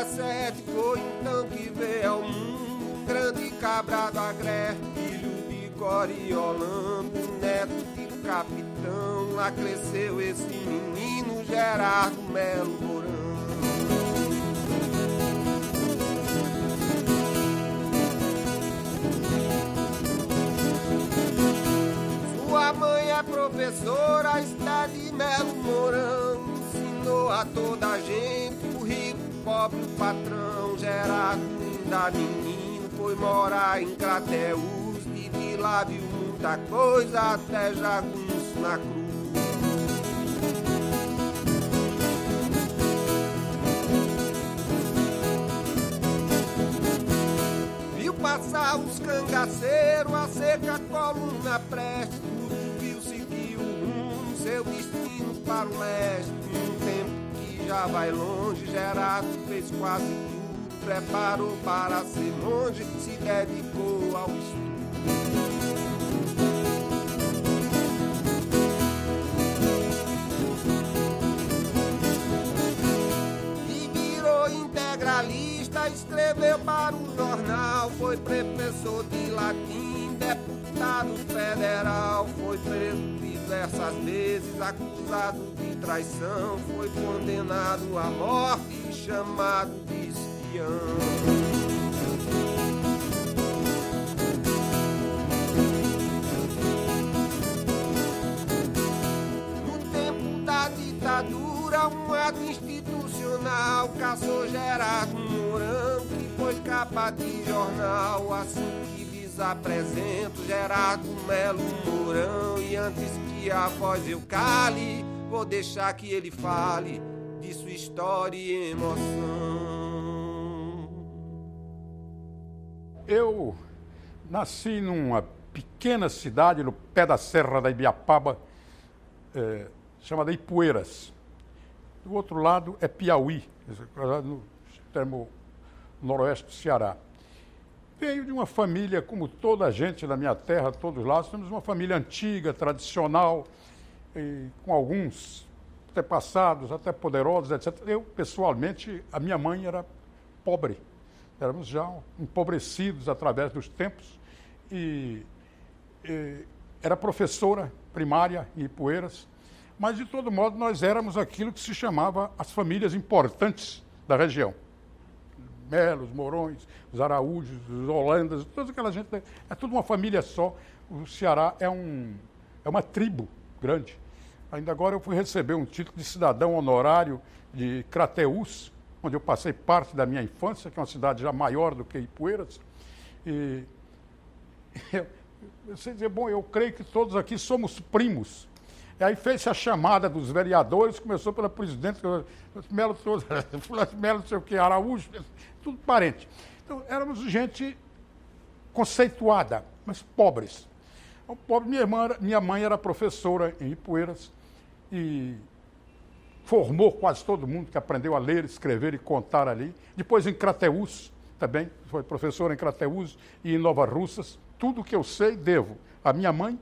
17 foi então que veio ao mundo um grande cabrado agré, filho de Coriolano, neto de capitão. Lá cresceu esse menino Gerardo Melo Mourão. Sua mãe é professora, está de Melo Mourão. Ensinou a toda a gente, o rico, o pobre, o patrão. Gerardo, ainda menino, foi morar em Crateús e de lá viu muita coisa, até jagunço na cruz. Viu passar os cangaceiros, a seca, a coluna preste, tudo viu seguir o rumo, seu destino para o leste. Um tempo que já vai longe, Gerardo fez quase tudo, preparou para ser monge, se dedicou ao estudo. Integralista, escreveu para o jornal, foi professor de latim, deputado federal, foi preso diversas vezes, acusado de traição, foi condenado à morte e chamado de espião. Um ato institucional caçou Gerardo Mourão, que foi capa de jornal. Assim que lhes apresento Gerardo Melo Mourão, e antes que a voz eu cale, vou deixar que ele fale de sua história e emoção. Eu nasci numa pequena cidade no pé da Serra da Ibiapaba, chamada Ipueiras. Do outro lado é Piauí, no extremo noroeste do Ceará. Veio de uma família, como toda a gente na minha terra, todos lá, temos uma família antiga, tradicional, com alguns antepassados, até poderosos, etc. Eu, pessoalmente, a minha mãe era pobre. Éramos já empobrecidos através dos tempos e era professora primária em Ipueiras. Mas, de todo modo, nós éramos aquilo que se chamava as famílias importantes da região. Melos, Mourões, os Araújos, os Holandas, toda aquela gente. É tudo uma família só. O Ceará é uma tribo grande. Ainda agora eu fui receber um título de cidadão honorário de Crateús, onde eu passei parte da minha infância, que é uma cidade já maior do que Ipueiras. E eu sei dizer, bom, eu creio que todos aqui somos primos. E aí fez-se a chamada dos vereadores, começou pela presidente, Melo, Fulano Melo, não sei o que, Araújo, tudo parente. Então, éramos gente conceituada, mas pobres. Então, pobre, minha mãe era professora em Ipueiras e formou quase todo mundo que aprendeu a ler, escrever e contar ali. Depois em Crateús também, foi professora em Crateús e em Nova Russas. Tudo que eu sei devo à minha mãe,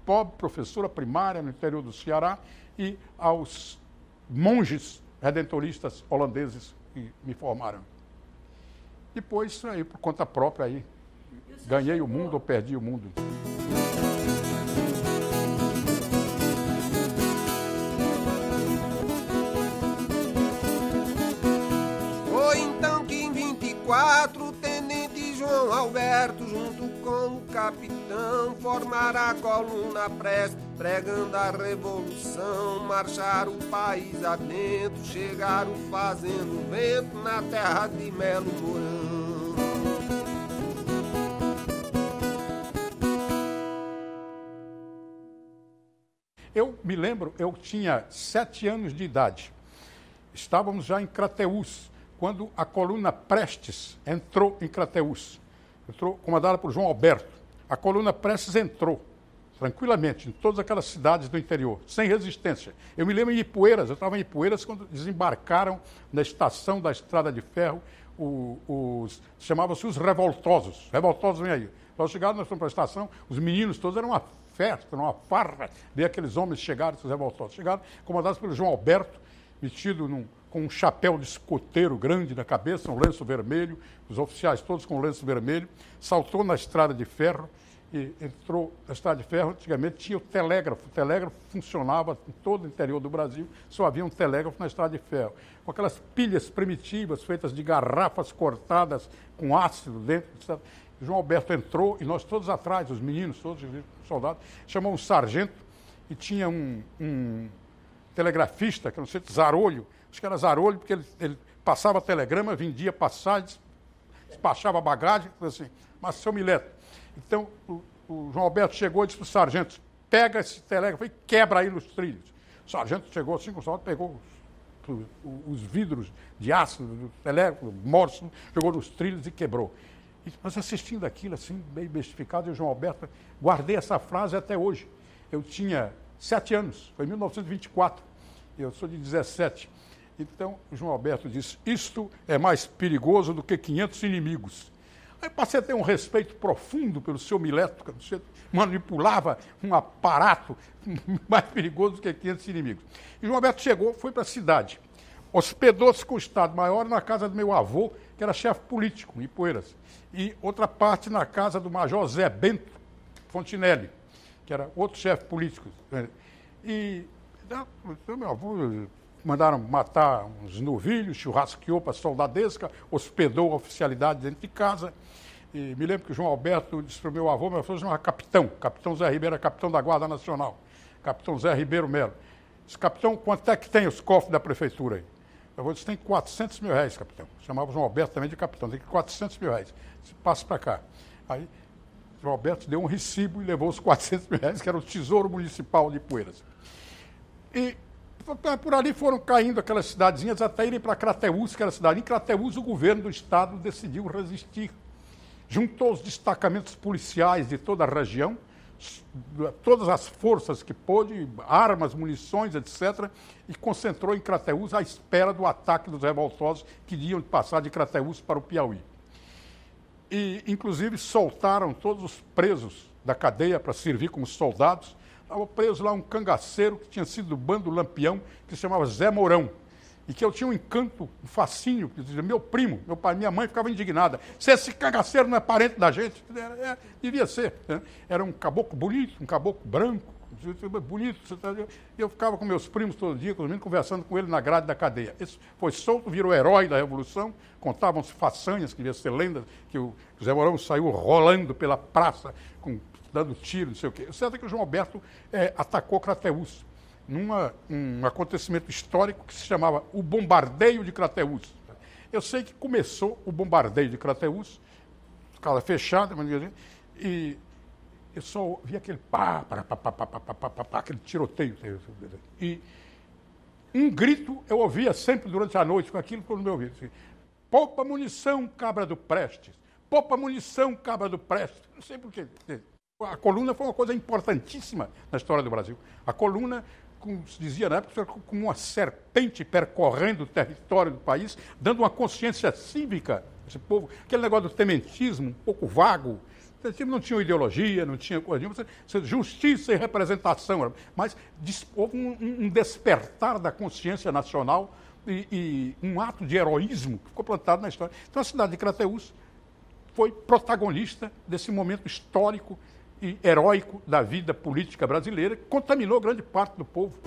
pobre, professora primária no interior do Ceará, e aos monges redentoristas holandeses que me formaram. Depois, aí, por conta própria, aí, ganhei o mundo ou perdi o mundo. Foi então que em 24 o tenente João Alberto, junto com o capitão, formaram a coluna preste, pregando a revolução, marcharam o país adentro, chegaram fazendo vento na terra de Melo Mourão. Eu me lembro, eu tinha 7 anos de idade. Estávamos já em Crateús, quando a coluna Prestes entrou em Crateús. Entrou comandada por João Alberto. A coluna Prestes entrou tranquilamente em todas aquelas cidades do interior, sem resistência. Eu me lembro em Ipueiras, eu estava em Ipueiras quando desembarcaram na estação da Estrada de Ferro chamavam-se os revoltosos. Revoltosos, vem aí. Nós chegamos, nós fomos para a estação, os meninos todos, eram uma festa, uma farra, ver aqueles homens chegarem, esses revoltosos. Chegaram, comandados pelo João Alberto, vestido com um chapéu de escoteiro grande na cabeça, um lenço vermelho, os oficiais todos com lenço vermelho, saltou na estrada de ferro e entrou na estrada de ferro. Antigamente tinha o telégrafo funcionava em todo o interior do Brasil, só havia um telégrafo na estrada de ferro, com aquelas pilhas primitivas feitas de garrafas cortadas com ácido dentro, etc. João Alberto entrou e nós todos atrás, os meninos, todos os soldados, chamou um sargento e tinha um telegrafista, que não sei, Zarolho, acho que era Zarolho, porque ele passava telegrama, vendia passagens, despachava bagagem, assim, mas seu Mileto. Então, o João Alberto chegou e disse para o sargento, pega esse telégrafo e quebra aí nos trilhos. O sargento chegou assim com o soldado, pegou os vidros de ácido do telégrafo, morso, jogou nos trilhos e quebrou. E nós assistindo aquilo assim, meio bestificado, e o João Alberto, guardei essa frase até hoje. Eu tinha 7 anos, foi em 1924, eu sou de 17. Então, o João Alberto disse, isto é mais perigoso do que 500 inimigos. Aí passei a ter um respeito profundo pelo seu Mileto, que você manipulava um aparato mais perigoso do que 500 inimigos. E João Alberto chegou, foi para a cidade, hospedou-se com o Estado-Maior na casa do meu avô, que era chefe político, em Ipueiras, e outra parte na casa do Major Zé Bento Fontinelli, que era outro chefe político. E meu avô mandaram matar uns novilhos, churrasqueou para a soldadesca, hospedou a oficialidade dentro de casa. E me lembro que o João Alberto disse para o meu avô se chamava Capitão Zé Ribeiro, era capitão da Guarda Nacional, Capitão Zé Ribeiro Melo. Disse, capitão, quanto é que tem os cofres da prefeitura aí? Eu vou dizer, tem 400 mil reais, capitão. Chamava o João Alberto também de capitão, tem 400 mil reais. Disse, passa para cá. Aí o João Alberto deu um recibo e levou os 400 mil reais, que era o Tesouro Municipal de Ipueiras. E por ali foram caindo aquelas cidadezinhas até irem para Crateús, que era a cidade. Em Crateús, o governo do estado decidiu resistir. Juntou os destacamentos policiais de toda a região, todas as forças que pôde, armas, munições, etc., e concentrou em Crateús à espera do ataque dos revoltosos que iam passar de Crateús para o Piauí. E, inclusive, soltaram todos os presos da cadeia para servir como soldados. Estava preso lá um cangaceiro que tinha sido do bando Lampião, que se chamava Zé Mourão, e que eu tinha um encanto, um fascínio, que dizia, meu primo, meu pai, minha mãe ficava indignada. Se esse cangaceiro não é parente da gente, devia ser. Né? Era um caboclo bonito, um caboclo branco, bonito. E eu ficava com meus primos todo dia, conversando com ele na grade da cadeia. Esse foi solto, virou herói da Revolução, contavam-se façanhas, que devia ser lenda, que o Zé Mourão saiu rolando pela praça, dando tiro, não sei o quê. O certo é que o João Alberto atacou Crateús, num acontecimento histórico que se chamava o Bombardeio de Crateús. Eu sei que começou o Bombardeio de Crateús, casa fechada, e eu só vi aquele aquele tiroteio. E um grito eu ouvia sempre durante a noite, com aquilo no meu ouvido. Assim, poupa munição, cabra do Prestes. Poupa munição, cabra do Prestes. Não sei por quê. A coluna foi uma coisa importantíssima na história do Brasil. A coluna, como se dizia na época, como uma serpente percorrendo o território do país, dando uma consciência cívica a esse povo. Aquele negócio do tementismo, um pouco vago. Não tinha ideologia, não tinha coisa nenhuma, justiça e representação. Mas houve um despertar da consciência nacional e um ato de heroísmo que ficou plantado na história. Então a cidade de Crateús foi protagonista desse momento histórico e heróico da vida política brasileira, que contaminou grande parte do povo.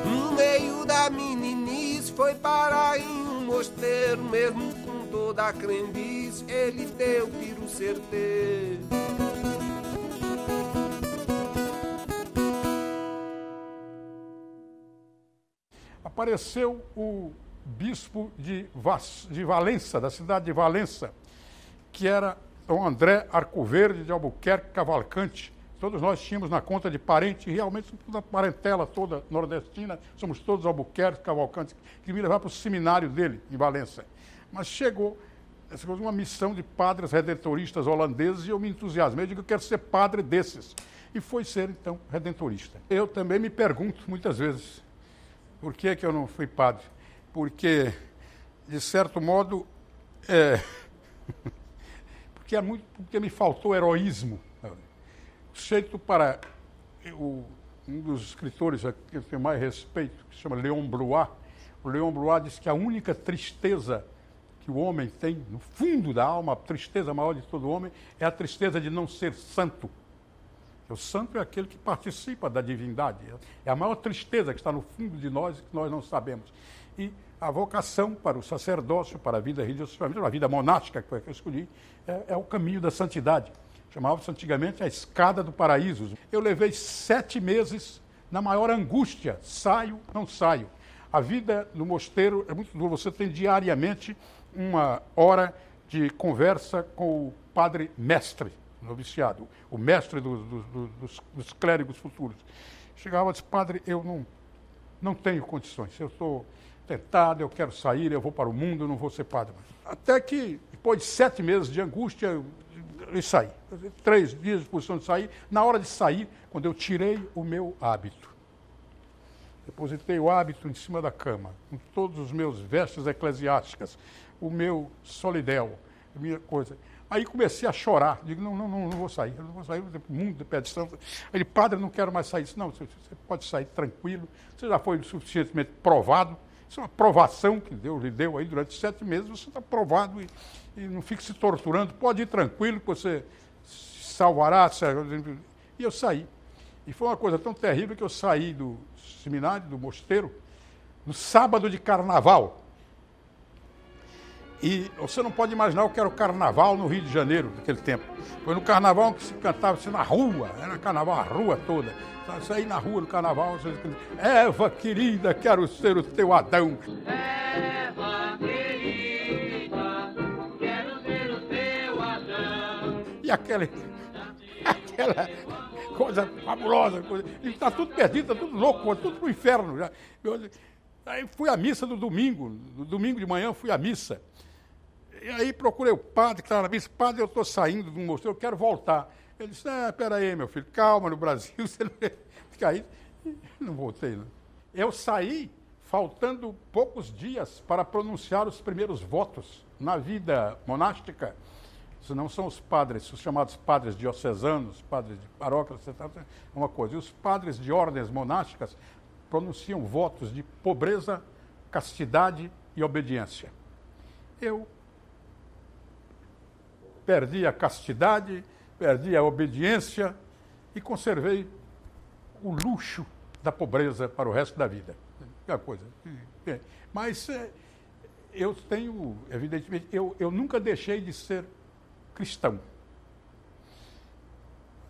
No meio da meninice foi parar em um mosteiro, mesmo com toda a crendice, ele deu tiro certeiro. Apareceu o bispo de Valença, da cidade de Valença, que era o André Arcoverde de Albuquerque Cavalcante. Todos nós tínhamos na conta de parente, realmente toda a parentela toda nordestina, somos todos Albuquerque Cavalcante, que me levar para o seminário dele, em Valença. Mas chegou uma missão de padres redentoristas holandeses e eu me entusiasmei, eu digo, eu quero ser padre desses. E foi ser, então, redentorista. Eu também me pergunto, muitas vezes, por que eu não fui padre? Porque, de certo modo, porque me faltou heroísmo. Jeito para um dos escritores a que eu tenho mais respeito, que se chama Léon Blois. O Léon Blois diz que a única tristeza que o homem tem, no fundo da alma, a tristeza maior de todo homem, é a tristeza de não ser santo. O santo é aquele que participa da divindade. É a maior tristeza que está no fundo de nós e que nós não sabemos. E a vocação para o sacerdócio, para a vida religiosa, para a vida monástica, que foi a que eu escolhi, é o caminho da santidade. Chamava-se antigamente a escada do paraíso. Eu levei 7 meses na maior angústia. Saio, não saio. A vida no mosteiro é muito dura. Você tem diariamente uma hora de conversa com o padre mestre, noviciado, o mestre dos clérigos futuros. Chegava e disse, padre, eu não tenho condições. Eu estou tentado, eu quero sair, eu vou para o mundo, eu não vou ser padre. Até que, depois de 7 meses de angústia, eu saí. 3 dias de posição de sair. Na hora de sair, quando eu tirei o meu hábito, depositei o hábito em cima da cama, com todos os meus vestes eclesiásticas, o meu solidel, a minha coisa. Aí comecei a chorar. Digo, não vou sair, eu não vou sair, o mundo de pé de santo. Ele, padre, eu não quero mais sair. Disse, não, você pode sair tranquilo, você já foi suficientemente provado. Isso é uma provação que Deus lhe deu aí durante 7 meses, você está provado e não fique se torturando, pode ir tranquilo que você se salvará. E eu saí. E foi uma coisa tão terrível que eu saí do seminário, do mosteiro, no sábado de carnaval. E você não pode imaginar o que era o carnaval no Rio de Janeiro, naquele tempo. Foi no carnaval que se cantava assim, na rua, era carnaval, a rua toda. Saí na rua no carnaval, Eva querida, quero ser o teu Adão. Eva querida, quero ser o teu Adão. E aquela coisa fabulosa, e está tudo perdido, está tudo louco, tudo pro inferno. Já. Aí fui à missa no domingo de manhã fui à missa. E aí procurei o padre que estava na missa, padre, eu estou saindo do mosteiro, eu quero voltar. Ele disse, peraí, meu filho, calma, no Brasil, você não fica aí. Não voltei, não. Eu saí faltando poucos dias para pronunciar os primeiros votos na vida monástica. Não são os padres, os chamados padres diocesanos, padres de paróquia, é uma coisa. E os padres de ordens monásticas pronunciam votos de pobreza, castidade e obediência. Eu perdi a castidade, perdi a obediência e conservei o luxo da pobreza para o resto da vida. É uma coisa. Mas eu tenho, evidentemente, eu nunca deixei de ser cristão.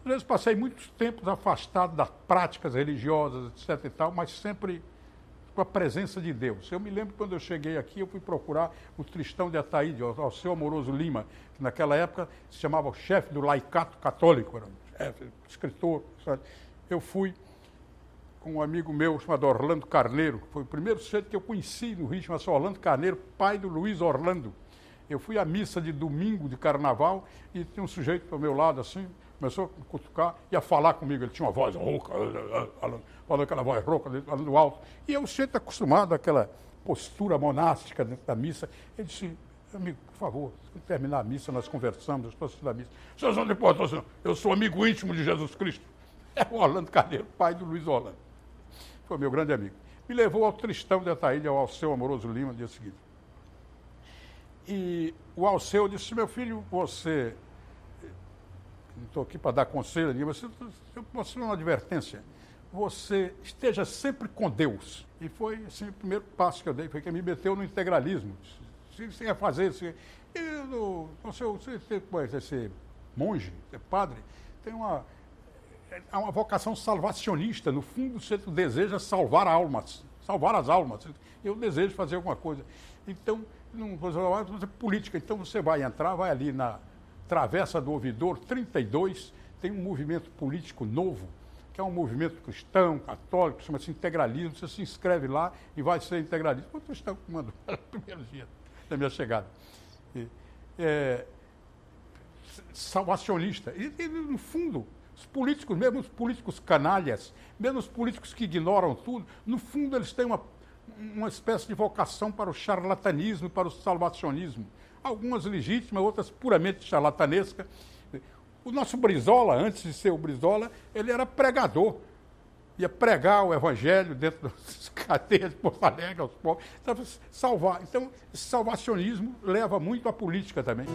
Às vezes passei muitos tempos afastado das práticas religiosas, etc. e tal, mas sempre com a presença de Deus. Eu me lembro quando eu cheguei aqui, eu fui procurar o Tristão de Ataíde, Alceu Amoroso Lima, que naquela época se chamava o chefe do laicato católico, era um chefe, escritor. Sabe? Eu fui com um amigo meu chamado Orlando Carneiro, que foi o primeiro sujeito que eu conheci no Rio, chamava-se Orlando Carneiro, pai do Luiz Orlando. Eu fui à missa de domingo de carnaval e tinha um sujeito ao meu lado assim, começou a cutucar e a falar comigo. Ele tinha uma voz rouca, falando aquela voz rouca, falando alto. E eu sempre acostumado àquela postura monástica dentro da missa. Ele disse, amigo, por favor, quando terminar a missa, nós conversamos, eu estou assistindo a missa. Senhor João de Porto, eu sou amigo íntimo de Jesus Cristo. É o Orlando Carneiro, pai do Luiz Orlando. Foi meu grande amigo. Me levou ao Tristão de Ataíde, ao Alceu Amoroso Lima, no dia seguinte. E o Alceu disse, meu filho, você... Não estou aqui para dar conselho, mas eu posso dar uma advertência. Você esteja sempre com Deus. E foi assim, o primeiro passo que eu dei, foi que me meteu no integralismo. Se você quer fazer, você pode ser monge, ser padre, tem há uma vocação salvacionista. No fundo, você deseja salvar almas, salvar as almas. Eu desejo fazer alguma coisa. Então, não vou fazer política. Então, você vai entrar, vai ali na Travessa do Ouvidor 32, tem um movimento político novo, que é um movimento cristão, católico, chama-se integralismo. Você se inscreve lá e vai ser integralista. O cristão que mandou no primeiro dia da minha chegada. Salvacionista. E, no fundo, os políticos, mesmo os políticos canalhas, mesmo os políticos que ignoram tudo, no fundo eles têm uma espécie de vocação para o charlatanismo, para o salvacionismo. algumas legítimas, outras puramente charlatanescas. O nosso Brizola, antes de ser o Brizola, ele era pregador. Ia pregar o evangelho dentro das cadeias de Porto Alegre aos pobres. Então, salvar. Então, esse salvacionismo leva muito à política também.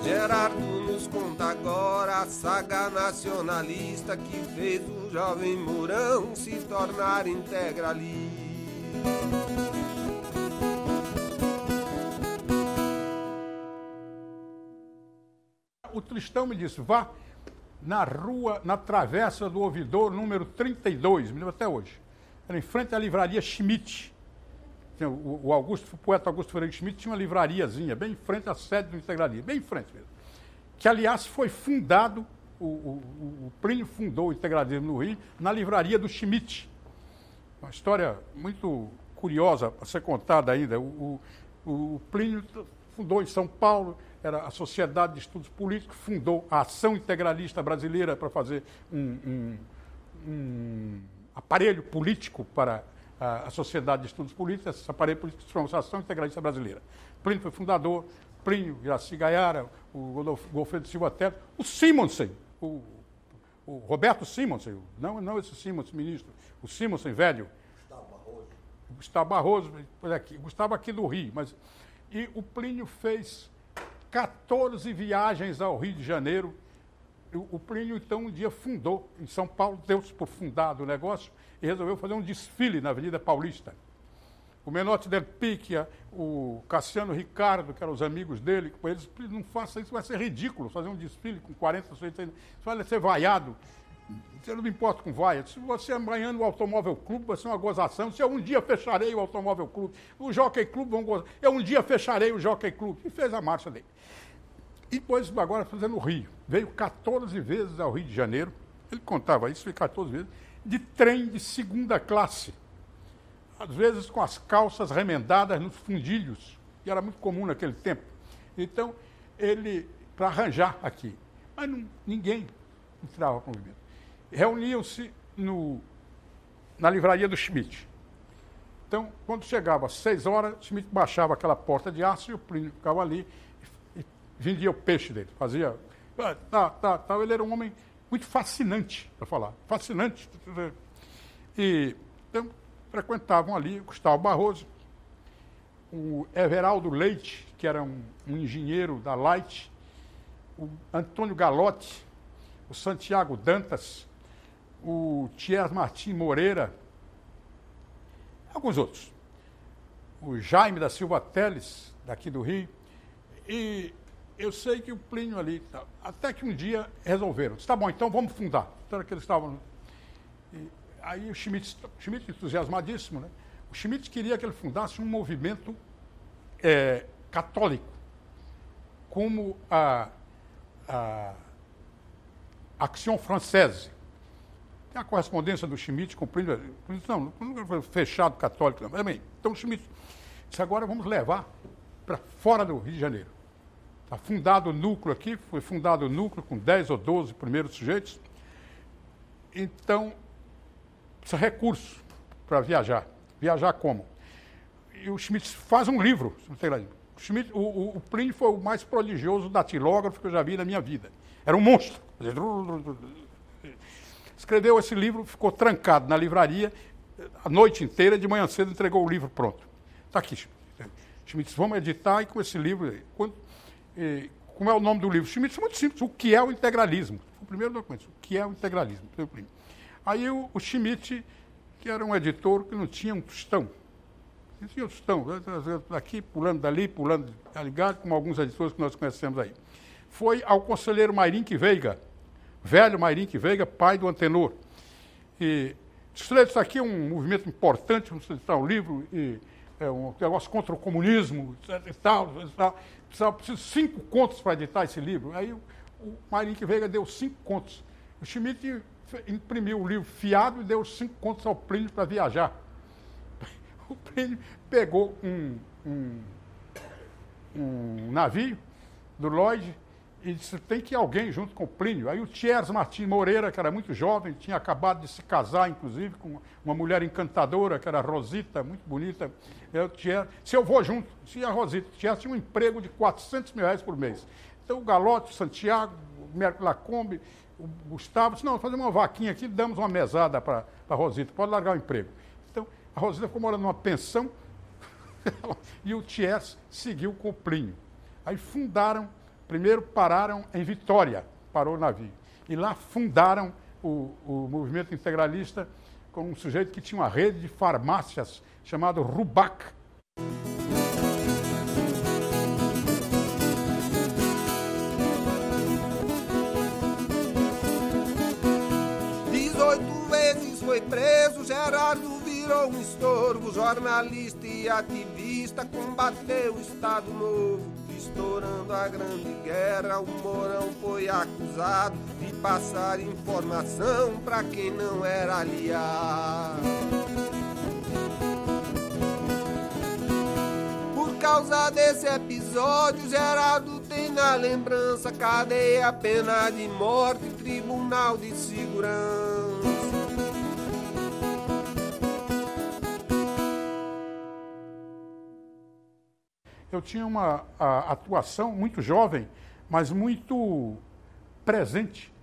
Gerardo nos conta agora a saga nacionalista que fez o jovem Mourão se tornar integralista. O Tristão me disse, vá na rua, na travessa do Ouvidor, número 32, me lembro até hoje. Era em frente à livraria Schmidt. O poeta Augusto Ferreira Schmidt tinha uma livrariazinha, bem em frente à sede do Integralismo, bem em frente mesmo. Que, aliás, foi fundado, o Plínio fundou o Integralismo no Rio, na livraria do Schmidt. Uma história muito curiosa a ser contada ainda. O Plínio fundou em São Paulo, era a Sociedade de Estudos Políticos, fundou a Ação Integralista Brasileira para fazer um aparelho político para a Sociedade de Estudos Políticos, esse aparelho político se chama Ação Integralista Brasileira. Plínio foi fundador, Plínio, Iraci Gaiara, o Godofredo Silva Teles, o Simonsen, o Roberto Simonsen, não esse Simonsen ministro, o Simonsen velho. Gustavo Barroso, Gustavo aqui do Rio, e o Plínio fez 14 viagens ao Rio de Janeiro. O Plínio, então, um dia fundou, em São Paulo, deu-se por fundado o negócio e resolveu fazer um desfile na Avenida Paulista. O Menotti del Picchia, o Cassiano Ricardo, que eram os amigos dele, eles não façam isso, vai ser ridículo, fazer um desfile com 40, 60, isso vai ser vaiado. Eu não me importo com vaia. Se você amanhã no Automóvel Clube, vai ser uma gozação. Se eu um dia fecharei o Automóvel Clube, o Jockey Club vão gozar. Eu um dia fecharei o Jockey Club. E fez a marcha dele. E depois, agora, fazendo o Rio. Veio 14 vezes ao Rio de Janeiro. Ele contava isso, 14 vezes, de trem de segunda classe. Às vezes com as calças remendadas nos fundilhos, que era muito comum naquele tempo. Então, ele, para arranjar aqui. Mas ninguém entrava para o movimento. Reuniam-se na livraria do Schmidt. Então, quando chegava às 6 horas, o Schmidt baixava aquela porta de aço e o Plínio ficava ali e vendia o peixe dele. Fazia... Ele era um homem muito fascinante, para falar. Fascinante. E, então, frequentavam ali o Gustavo Barroso, o Everaldo Leite, que era um engenheiro da Light, o Antônio Galotti, o Santiago Dantas, o Thierry Martim Moreira, alguns outros. O Jaime da Silva Teles, daqui do Rio. E eu sei que o Plínio ali, até que um dia resolveram. Tá bom, então vamos fundar. Então que eles estavam... Aí o Schmidt entusiasmadíssimo, né? O Schmidt queria que ele fundasse um movimento católico, como a Action Française. Tem a correspondência do Schmidt com o Plínio. Não foi fechado católico, não. Mas, bem, então o Schmidt disse, agora vamos levar para fora do Rio de Janeiro. Está fundado o núcleo aqui, foi fundado o núcleo com 10 ou 12 primeiros sujeitos. Então, precisa de recurso para viajar. Viajar como? E o Schmidt faz um livro. O Plínio foi o mais prodigioso datilógrafo que eu já vi na minha vida. Era um monstro. Escreveu esse livro, ficou trancado na livraria a noite inteira, de manhã cedo entregou o livro pronto. Está aqui, Schmidt, vamos editar e com esse livro... como é o nome do livro? Schmidt, é muito simples. O que é o integralismo? O primeiro documento. O que é o integralismo? Aí o Schmidt, que era um editor que não tinha um tostão. Não tinha um tostão. Aqui, pulando dali, pulando ligado, como alguns editores que nós conhecemos aí. Foi ao conselheiro Mairinque Veiga, velho Mairinque Veiga, pai do Antenor. E disse, isso aqui é um movimento importante, vamos editar um livro, e é um negócio contra o comunismo, e tal. Preciso 5 contos para editar esse livro. Aí o Mairinque Veiga deu 5 contos. O Schmidt imprimiu o livro fiado e deu 5 contos ao Plínio para viajar. O Plínio pegou um navio do Lloyd E disse, tem que ir alguém junto com o Plínio. Aí o Thiers Martins Moreira, que era muito jovem, tinha acabado de se casar, inclusive, com uma mulher encantadora, que era Rosita, muito bonita. O Thiers, se eu vou junto, se a Rosita, o Thiers tinha um emprego de R$400 mil por mês. Então o Galote, o Santiago, o Mércio Lacombe, o Gustavo, disse, não, fazer uma vaquinha aqui, damos uma mesada para a Rosita, pode largar o emprego. Então a Rosita ficou morando numa pensão e o Thiers seguiu com o Plínio. Aí primeiro pararam em Vitória, parou o navio. E lá fundaram o movimento integralista com um sujeito que tinha uma rede de farmácias chamado Rubac. Foi preso, Gerardo virou um estorvo, jornalista e ativista, combateu o Estado Novo. Estourando a Grande Guerra, o Mourão foi acusado de passar informação pra quem não era aliado. Por causa desse episódio, Gerardo tem na lembrança cadeia, pena de morte, tribunal de segurança. Eu tinha uma atuação muito jovem, mas muito presente.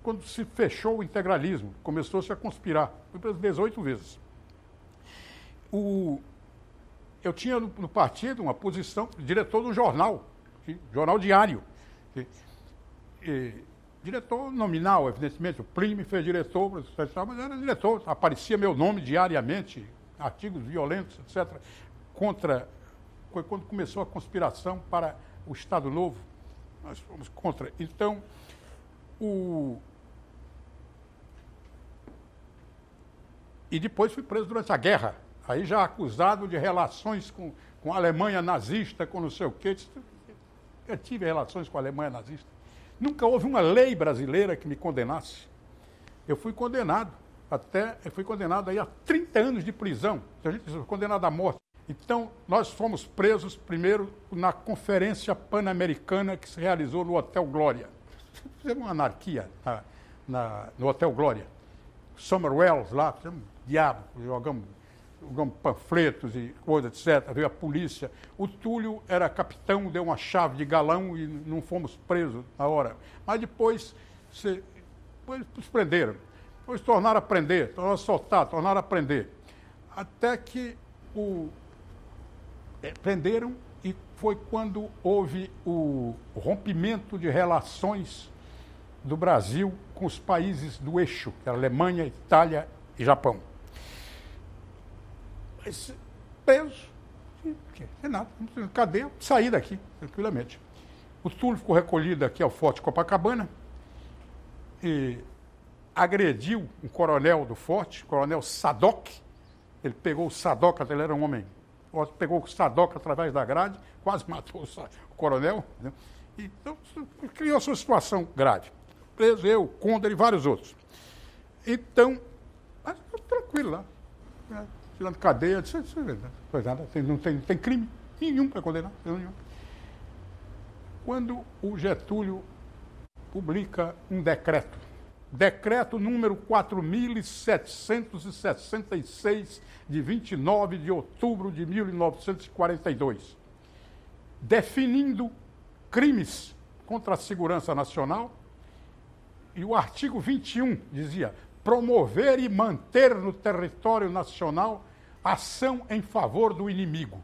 Quando se fechou o integralismo, começou-se a conspirar. Fui preso 18 vezes. Eu tinha no partido uma posição de diretor do jornal diário. Diretor nominal, evidentemente. O Plínio me fez diretor, mas era diretor. Aparecia meu nome diariamente, artigos violentos, etc., foi quando começou a conspiração para o Estado Novo. Nós fomos contra. Então, e depois fui preso durante a guerra. Aí já acusado de relações com a Alemanha nazista, com não sei o quê. Eu tive relações com a Alemanha nazista. Nunca houve uma lei brasileira que me condenasse. Eu fui condenado aí a 30 anos de prisão. A gente foi condenado à morte. Então, nós fomos presos primeiro na Conferência Pan-Americana que se realizou no Hotel Glória. Fizemos uma anarquia no Hotel Glória. Summerwells lá, fizemos diabo, jogamos panfletos e coisas, etc. Veio a polícia. O Túlio era capitão, deu uma chave de galão e não fomos presos na hora. Mas depois nos prenderam. Depois tornaram a prender, tornaram a soltar, tornaram a prender. Até que prenderam e foi quando houve o rompimento de relações do Brasil com os países do eixo, que era Alemanha, Itália e Japão. Mas preso, sem nada, cadeia, saí daqui, tranquilamente. O Túlio ficou recolhido aqui ao Forte Copacabana e agrediu um coronel do Forte, o coronel Sadoc. Ele pegou o Sadoc, ele era um homem, pegou o Sadoc através da grade, quase matou o coronel. Né? Então, criou-se uma situação grave. Preso eu, Condor e vários outros. Então, mas, tranquilo lá. Né? Tirando cadeia, não tem crime nenhum para condenar. Nenhum. Quando o Getúlio publica um decreto número 4.766, de 29 de outubro de 1942, definindo crimes contra a segurança nacional, e o artigo 21 dizia: promover e manter no território nacional ação em favor do inimigo.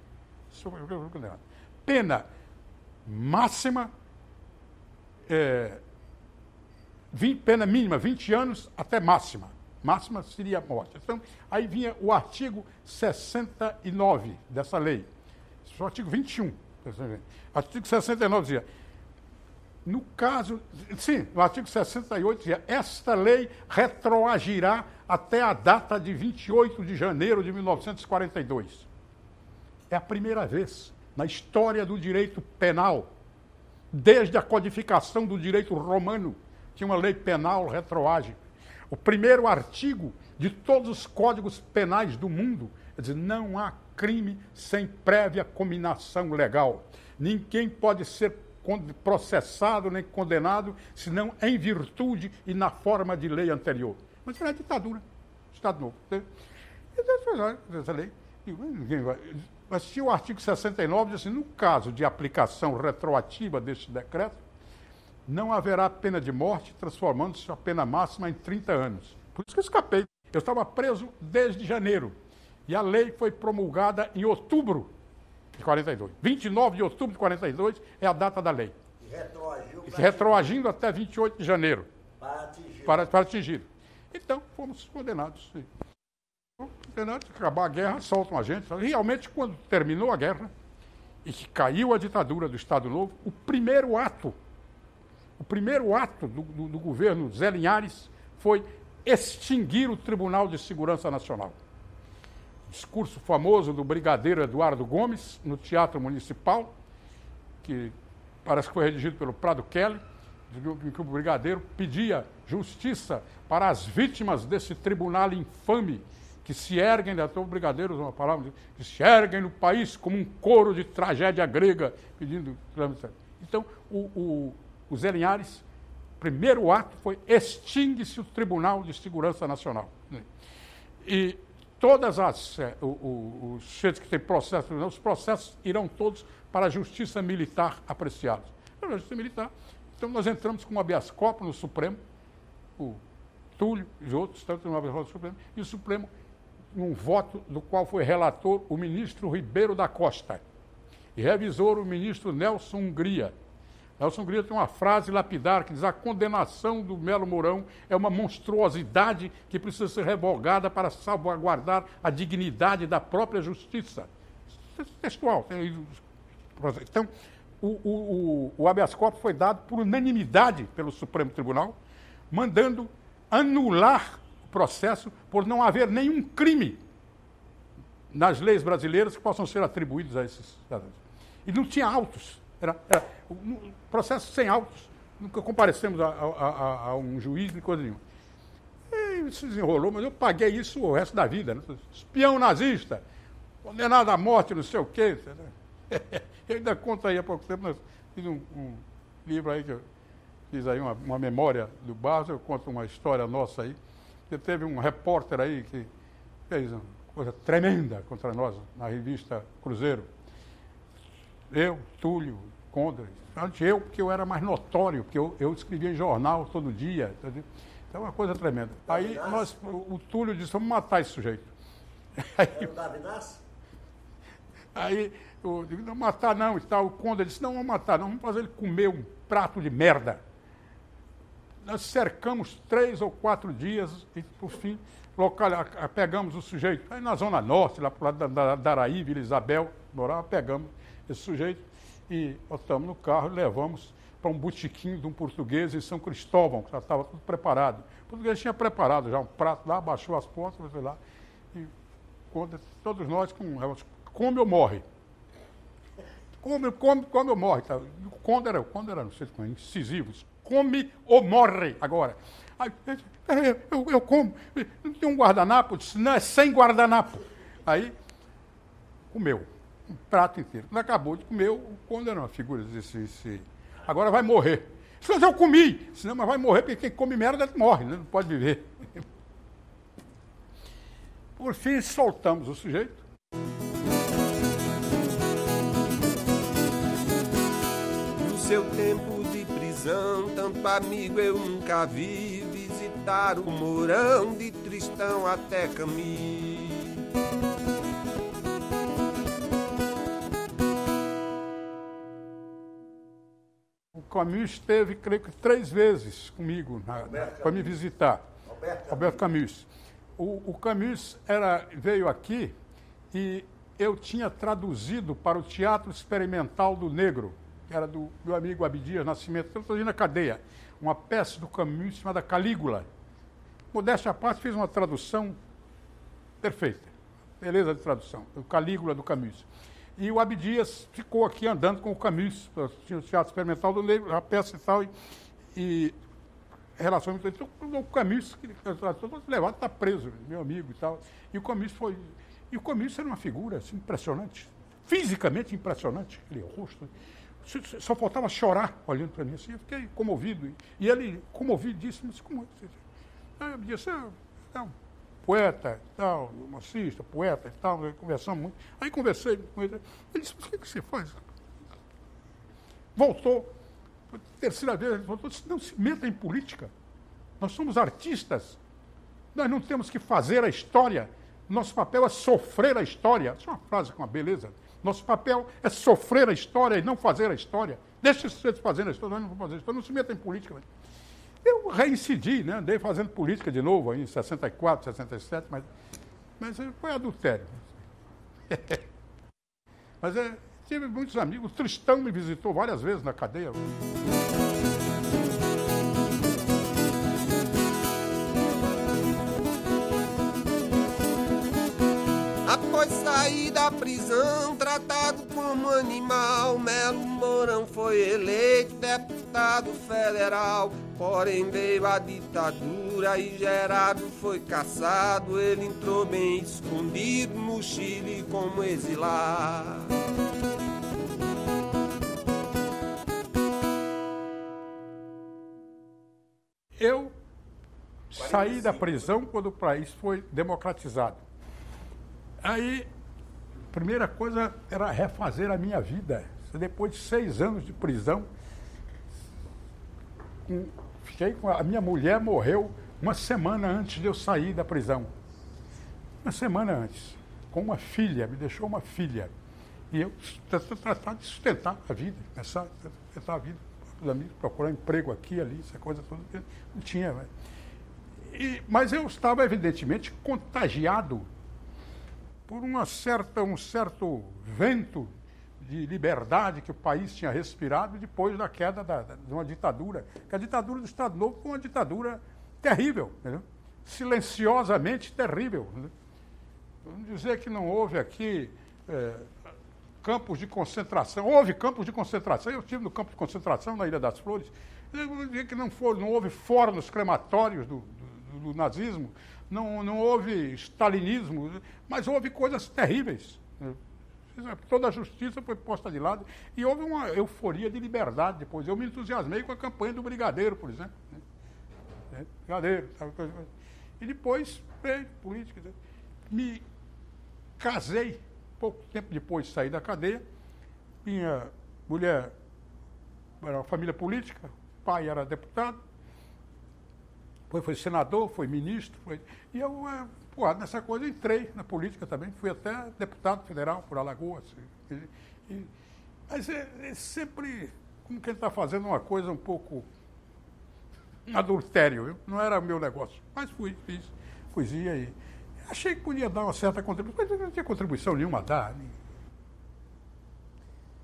Pena máxima, pena mínima 20 anos até máxima. Máxima seria a morte. Então, aí vinha o artigo 69 dessa lei. Esse é o artigo 21. O artigo 69 dizia, no caso, sim, no artigo 68 dizia, esta lei retroagirá até a data de 28 de janeiro de 1942. É a primeira vez na história do direito penal, desde a codificação do direito romano, que uma lei penal retroage. O primeiro artigo de todos os códigos penais do mundo diz: não há crime sem prévia cominação legal. Ninguém pode ser processado nem condenado, senão em virtude e na forma de lei anterior. Mas era a ditadura, Estado Novo. Essa lei. Mas tinha o artigo 69, diz assim, no caso de aplicação retroativa deste decreto, não haverá pena de morte, transformando-se a pena máxima em 30 anos. Por isso que eu escapei. Eu estava preso desde janeiro. E a lei foi promulgada em outubro de 42. 29 de outubro de 42 é a data da lei. E retroagindo até 28 de janeiro. Para atingir. Então, fomos condenados. Sim. Condenados, acabar a guerra, soltam a gente. Realmente, quando terminou a guerra e que caiu a ditadura do Estado Novo, o primeiro ato do governo Zé Linhares foi extinguir o Tribunal de Segurança Nacional. Discurso famoso do brigadeiro Eduardo Gomes, no Teatro Municipal, que parece que foi redigido pelo Prado Kelly, em que o brigadeiro pedia justiça para as vítimas desse tribunal infame que se erguem, o brigadeiro usa uma palavra, que se erguem no país como um coro de tragédia grega, pedindo... Então, o Zé Linhares, primeiro ato foi extingue-se o Tribunal de Segurança Nacional. E todas os sujeitos que têm processo, os processos irão todos para a Justiça Militar apreciados. A Justiça Militar, então nós entramos com um habeas corpus no Supremo, o Túlio e outros, tanto no habeas corpus no Supremo, e o Supremo, num voto do qual foi relator o ministro Ribeiro da Costa e revisor o ministro Nelson Hungria. Nelson Hungria tem uma frase lapidar que diz: a condenação do Melo Mourão é uma monstruosidade que precisa ser revogada para salvaguardar a dignidade da própria justiça. Textual. Então, o habeas corpus foi dado por unanimidade pelo Supremo Tribunal, mandando anular o processo por não haver nenhum crime nas leis brasileiras que possam ser atribuídos a esses cidadãos. E não tinha autos. Era um processo sem autos. Nunca comparecemos a um juiz nem coisa nenhuma. E isso desenrolou, mas eu paguei isso o resto da vida. Né? Espião nazista, condenado à morte, não sei o quê. Eu ainda conto aí há pouco tempo, nós fiz um livro aí que eu fiz aí uma memória do Barros, eu conto uma história nossa aí. Teve um repórter aí que fez uma coisa tremenda contra nós na revista Cruzeiro. Eu, Túlio, Condra, eu, porque eu era mais notório, porque eu escrevia em jornal todo dia. Então, uma coisa tremenda. Aí o Túlio disse: vamos matar esse sujeito. Era o Davinassi? Aí eu digo: não matar não e tal. O Condra disse: não vamos matar, não, vamos fazer ele comer um prato de merda. Nós cercamos 3 ou 4 dias e, por fim, pegamos o sujeito. Aí na Zona Norte, lá para o lado da Daraí, Vila Isabel, morava, pegamos esse sujeito e botamos no carro e levamos para um botequim de um português em São Cristóvão, que já estava tudo preparado. O português tinha preparado já um prato lá, baixou as portas, foi lá, e todos nós, come ou morre. Come ou morre. Tá? O Condra era, não sei como é, incisivo, come ou morre agora. Aí, eu como, não tem um guardanapo? Eu disse: não, é sem guardanapo. Aí, comeu. Um prato inteiro. Quando acabou de comer, o Condra era uma figura, dizia assim, agora vai morrer. Mas eu comi. Senão, mas vai morrer, porque quem come merda morre, né? Não pode viver. Por fim, soltamos o sujeito. No seu tempo de prisão, tanto amigo eu nunca vi visitar o Mourão de Tristão até Camille. O Camus esteve, creio que 3 vezes comigo para me visitar. Alberto Camus. O Camus veio aqui e eu tinha traduzido para o Teatro Experimental do Negro, que era do meu amigo Abdias Nascimento, eu traduzi na cadeia, uma peça do Camus chamada Calígula. Modéstia à parte, fiz uma tradução perfeita, beleza de tradução, o Calígula do Camus. E o Abdias ficou aqui andando com o Camus, tinha o Teatro Experimental do Negro, a peça e tal, e relações. Então, o Camus, que levado, está preso, meu amigo e tal. E o Camus foi. E o Camus era uma figura assim, impressionante, fisicamente impressionante, aquele rosto. Só faltava chorar olhando para mim assim. Eu fiquei comovido. E ele, comovido, disse, mas como é que você... Aí eu disse, é um poeta e tal, romancista, poeta e tal, conversamos muito. Aí conversei com ele. Ele disse, mas o que você faz? Voltou. Terceira vez, ele voltou, disse, não se meta em política. Nós somos artistas. Nós não temos que fazer a história. Nosso papel é sofrer a história. Isso é uma frase com uma beleza. Nosso papel é sofrer a história e não fazer a história. Deixa vocês fazendo a história, nós não vamos fazer a história. Não se meta em política. Eu reincidi, né? Andei fazendo política de novo aí, em 64, 67, mas foi adultério. Mas tive muitos amigos. O Tristão me visitou várias vezes na cadeia. Após sair da prisão, tratado como animal, Melo Mourão foi eleito deputado federal. Porém veio a ditadura e Gerardo foi caçado. Ele entrou bem escondido no Chile como exilado. Eu saí da prisão quando o país foi democratizado. Aí, a primeira coisa era refazer a minha vida. Depois de 6 anos de prisão, a minha mulher morreu uma semana antes de eu sair da prisão. Uma semana antes, com uma filha, me deixou uma filha. E eu tratar de sustentar a vida, começar a sustentar a vida. Os amigos, procurar emprego aqui, ali, essa coisa toda, não tinha. Mas eu estava, evidentemente, contagiado por um certo vento de liberdade que o país tinha respirado depois da queda de uma ditadura. Que a ditadura do Estado Novo foi uma ditadura terrível, entendeu? Silenciosamente terrível. Entendeu? Vamos dizer que não houve aqui campos de concentração. Houve campos de concentração. Eu estive no campo de concentração na Ilha das Flores. Eu vou dizer que não houve fornos crematórios do nazismo. Não houve stalinismo, mas houve coisas terríveis. Toda a justiça foi posta de lado e houve uma euforia de liberdade depois. Eu me entusiasmei com a campanha do Brigadeiro, por exemplo. Brigadeiro. E depois, política. Me casei, pouco tempo depois de sair da cadeia. Minha mulher era uma família política, o pai era deputado. Foi senador, foi ministro, e eu, nessa coisa, entrei na política também, fui até deputado federal por Alagoas. Mas é sempre como quem está fazendo uma coisa um pouco adultério, viu? Não era o meu negócio, mas fiz poesia e achei que podia dar uma certa contribuição, mas não tinha contribuição nenhuma a dar.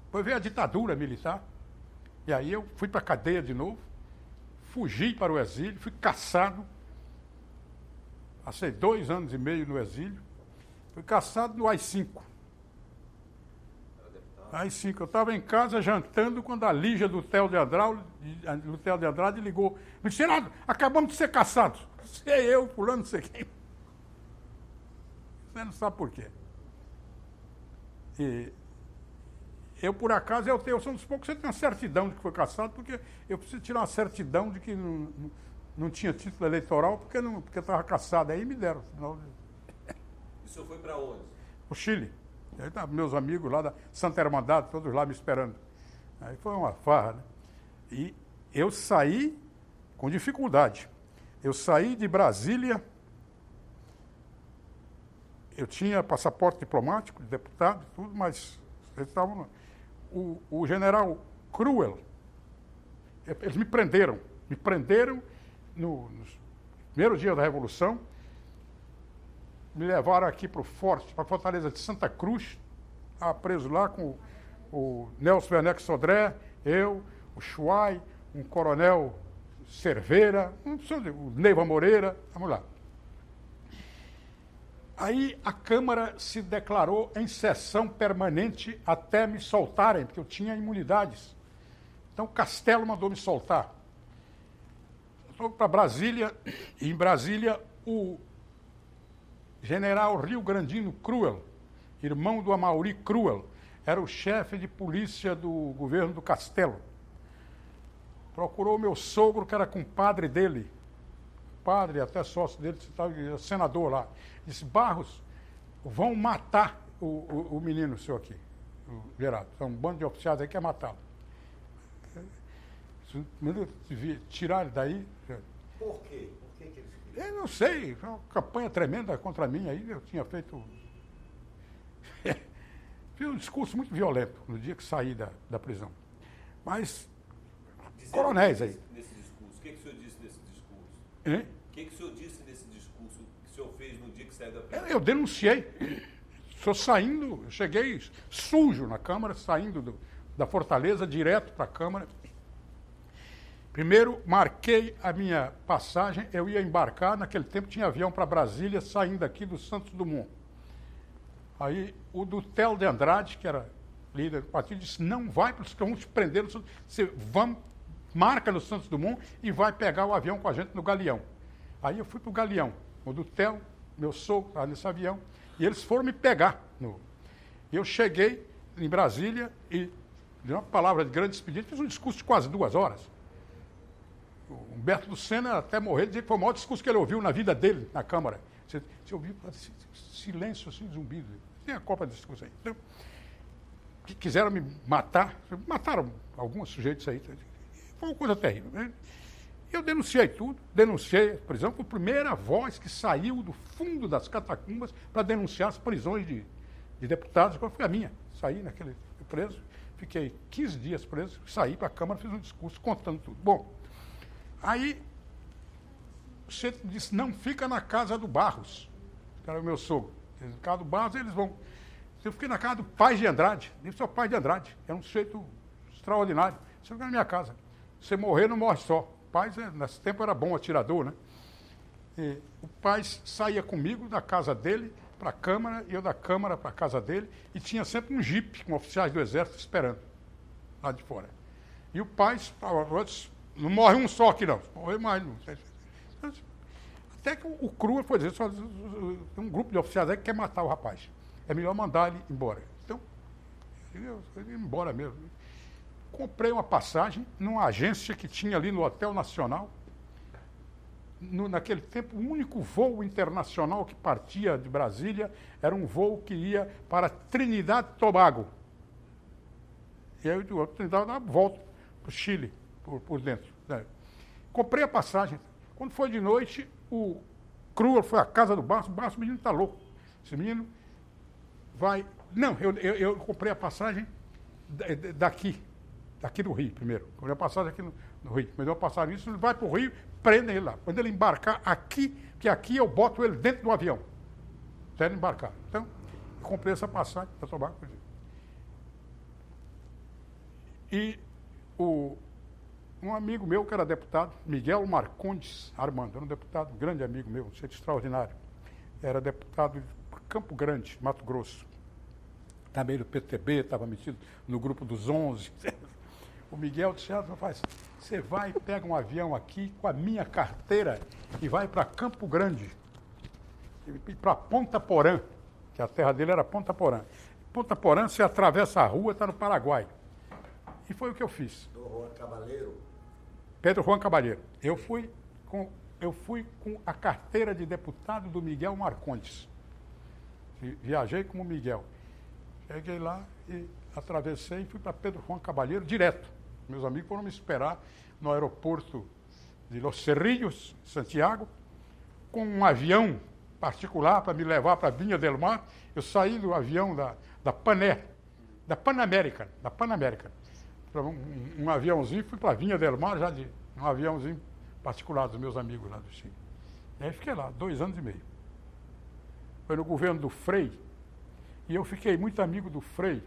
Depois veio a ditadura militar, e aí eu fui para a cadeia de novo, fugi para o exílio, fui caçado. Passei 2 anos e meio no exílio. Fui caçado no AI-5. AI-5. Eu estava em casa jantando quando a Lígia do Theo de Andrade ligou. Me disse, Gerardo, acabamos de ser caçados. Sei eu, fulano, não sei quem. Você não sabe por quê. E eu, por acaso, eu sou um dos poucos que tem uma certidão de que foi caçado, porque eu preciso tirar uma certidão de que não tinha título eleitoral, porque estava caçado. Aí me deram. E o senhor foi para onde? O Chile. Aí estavam meus amigos lá da Santa Irmandade, todos lá me esperando. Aí foi uma farra, né? E eu saí com dificuldade. Eu saí de Brasília, eu tinha passaporte diplomático, de deputado, tudo, mas eles estavam... O general Cruel, eles me prenderam nos primeiros dias da Revolução, me levaram aqui para a Fortaleza de Santa Cruz, estava preso lá com o Nelson Werneck Sodré, eu, o Chuai, um coronel Cerveira, o Neiva Moreira, vamos lá. Aí a Câmara se declarou em sessão permanente até me soltarem, porque eu tinha imunidades. Então o Castelo mandou me soltar. Eu fui para Brasília, e em Brasília o general Rio Grandino Cruel, irmão do Amaury Cruel, era o chefe de polícia do governo do Castelo. Procurou o meu sogro, que era compadre dele, padre, até sócio dele, senador lá. Disse, Barros, vão matar o menino seu aqui, o Geraldo. Então, um bando de oficiais aí quer matá-lo. Tirar ele daí. Por quê? Por que eles queriam? Eu não sei, foi uma campanha tremenda contra mim aí, eu tinha feito. Fiz um discurso muito violento no dia que saí da prisão. Mas, coronéis aí. Nesse discurso, o que o senhor disse nesse discurso? Hein? O que o senhor disse nesse discurso que o senhor fez no dia que saiu da prisão? Eu denunciei. Estou saindo, eu cheguei sujo na Câmara, saindo da Fortaleza, direto para a Câmara. Primeiro, marquei a minha passagem, eu ia embarcar, naquele tempo tinha avião para Brasília, saindo aqui do Santos Dumont. Aí o Dutel de Andrade, que era líder do partido, disse, não vai, porque vamos te prender, você marca no Santos Dumont e vai pegar o avião com a gente no Galeão. Aí eu fui para o Galeão, o Dutel, meu sogro, estava nesse avião, e eles foram me pegar. Eu cheguei em Brasília e, de uma palavra de grande despedida, fiz um discurso de quase 2 horas. O Humberto Lucena, até morrer, dizia que foi o maior discurso que ele ouviu na vida dele, na Câmara. Você ouviu silêncio assim, zumbido. Tem a copa desse discurso aí. Então, que quiseram me matar, mataram alguns sujeitos aí. Foi uma coisa terrível. Né? Eu denunciei tudo, denunciei a prisão, foi a primeira voz que saiu do fundo das catacumbas para denunciar as prisões de deputados, qual foi a minha. Saí naquele preso, fiquei 15 dias preso, saí para a Câmara, fiz um discurso contando tudo. Bom, aí você disse, não fica na casa do Barros, que era o meu sogro. Na casa do Barros eles vão. Eu fiquei na casa do Paz de Andrade, disse ao Paz de Andrade, é um sujeito extraordinário. Você fica na minha casa. Você morrer, não morre só. O Paz, nesse tempo, era bom atirador, né? E o Paz saía comigo da casa dele para a Câmara, e eu da Câmara para a casa dele, e tinha sempre um jipe com oficiais do Exército esperando lá de fora. E o Paz falava, não morre um só aqui não, morre mais não. Até que o Crua foi dizer, só, tem um grupo de oficiais aí que quer matar o rapaz. É melhor mandar ele embora. Então, eu ia embora mesmo. Comprei uma passagem numa agência que tinha ali no Hotel Nacional. Naquele tempo, o único voo internacional que partia de Brasília era um voo que ia para Trinidad e Tobago. E aí eu Trinidad volta para o Chile, por dentro. Né? Comprei a passagem. Quando foi de noite, o Crua foi à casa do Barros, o menino está louco. Esse menino vai... Não, eu comprei a passagem daqui do Rio, primeiro. Comprei a passagem aqui no Rio. Mas eu passagem isso, ele vai para o Rio, prendem ele lá. Quando ele embarcar aqui, que aqui eu boto ele dentro do avião. Até ele embarcar. Então, eu comprei essa passagem para Tobago. E um amigo meu, que era deputado, Miguel Marcondes Armando, era um deputado, um grande amigo meu, um sujeito extraordinário. Era deputado de Campo Grande, Mato Grosso. Também do PTB, estava metido no grupo dos 11. O Miguel disse, rapaz, você vai, pega um avião aqui com a minha carteira e vai para Campo Grande, para Ponta Porã, que a terra dele era Ponta Porã. Ponta Porã, você atravessa a rua, está no Paraguai. E foi o que eu fiz. Do Juan Cavalheiro? Pedro Juan Cavalheiro. Eu fui com a carteira de deputado do Miguel Marcondes. Viajei com o Miguel. Cheguei lá e atravessei e fui para Pedro Juan Cavalheiro direto. Meus amigos foram me esperar no aeroporto de Los Cerrillos, Santiago, com um avião particular para me levar para Vinha del Mar. Eu saí do avião da Pan American. Um aviãozinho, fui para Vinha del Mar, já de um aviãozinho particular dos meus amigos lá do Chile. E aí fiquei lá, 2 anos e meio. Foi no governo do Frei, e eu fiquei muito amigo do Frei.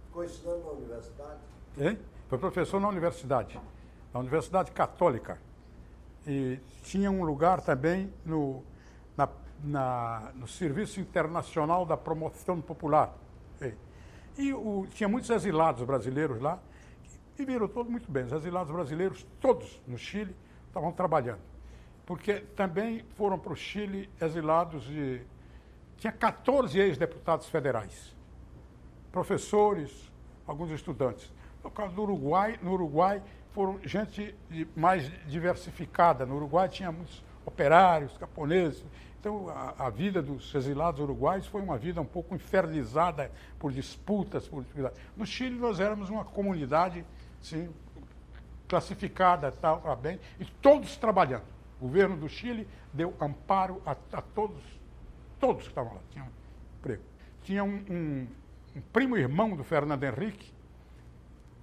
Ficou estudando na universidade? Hein? Foi professor na Universidade Católica. E tinha um lugar também no Serviço Internacional da Promoção Popular. E tinha muitos exilados brasileiros lá, e viram todos muito bem. Os exilados brasileiros, todos no Chile, estavam trabalhando. Porque também foram para o Chile exilados de... Tinha 14 ex-deputados federais. professores, alguns estudantes. No caso do Uruguai, no Uruguai foram gente mais diversificada. No Uruguai tinha muitos operários, camponeses. Então, a vida dos exilados uruguaios foi uma vida um pouco infernizada por disputas, por dificuldades. No Chile, nós éramos uma comunidade, sim, classificada, tal, bem, e todos trabalhando. O governo do Chile deu amparo a todos que estavam lá, tinham emprego. Tinha um primo-irmão do Fernando Henrique,